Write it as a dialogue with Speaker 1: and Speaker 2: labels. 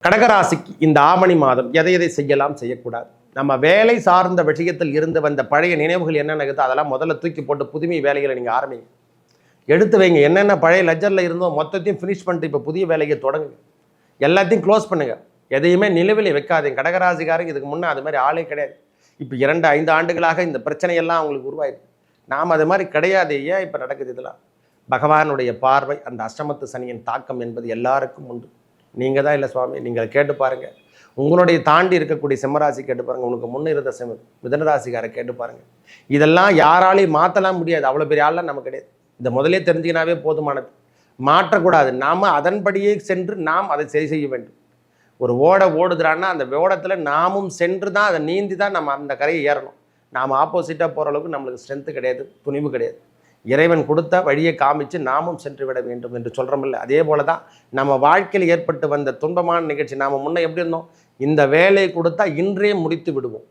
Speaker 1: கடகராசிக்கு இந்த ஆவணி மாதம் எதை எதை செய்யலாம் செய்யக்கூடாது. நம்ம வேலை சார்ந்த விஷயத்தில் இருந்து வந்த பழைய நினைவுகள் என்னென்ன இருக்குதோ அதெல்லாம் முதல்ல தூக்கி போட்டு புதுமை வேலைகளை நீங்கள் ஆரம்பிங்க. எடுத்து வைங்க. என்னென்ன பழைய லெஜரில் இருந்தோ மொத்தத்தையும் ஃபினிஷ் பண்ணிட்டு இப்போ புதிய வேலையை தொடங்குங்க. எல்லாத்தையும் க்ளோஸ் பண்ணுங்க. எதையுமே நிலுவையில் வைக்காதீங்க. கடகராசிக்காரங்க இதுக்கு முன்னே அது மாதிரி ஆளே கிடையாது. இப்போ 2-5 ஆண்டுகளாக இந்த பிரச்சனையெல்லாம் அவங்களுக்கு உருவாயிருக்கு. நாம் அது மாதிரி கிடையாது. ஏன் இப்போ நடக்குது இதெல்லாம்? பகவானுடைய பார்வை, அந்த அஷ்டமத்து சனியின் தாக்கம் என்பது எல்லாருக்கும் உண்டு. நீங்கள் தான் இல்லை சுவாமி, நீங்கள் கேட்டு பாருங்கள். உங்களுடைய தாண்டி இருக்கக்கூடிய சிம்மராசி கேட்டு பாருங்கள். உனக்கு முன்னே இருந்த மிதனராசிக்காரை கேட்டு பாருங்கள். இதெல்லாம் யாராலையும் மாற்றலாம் முடியாது. அவ்வளோ பெரிய ஆள்லாம் நமக்கு கிடையாது. இந்த முதலே தெரிஞ்சுக்கினாவே போதுமானது. மாற்றக்கூடாது. நாம் அதன்படியே சென்று நாம் அதை சரி செய்ய வேண்டும். ஒரு ஓடுதுறான்னா அந்த ஓடத்தில் நாமும் சென்று தான் அதை நீந்தி தான் நம்ம அந்த கரையை ஏறணும். நாம் ஆப்போசிட்டாக போகிற அளவுக்கு நம்மளுக்கு ஸ்ட்ரென்த்து கிடையாது, துணிவு கிடையாது. இறைவன் கொடுத்த வழியை காமிச்சு நாமும் சென்று விட வேண்டும் என்று சொல்கிறோமில்ல. அதே போல தான் நம்ம வாழ்க்கையில் ஏற்பட்டு வந்த துன்பமான நிகழ்ச்சி. நாம் முன்னே எப்படி இருந்தோம்? இந்த வேலையை கொடுத்தா இன்றே முடித்து விடுவோம்.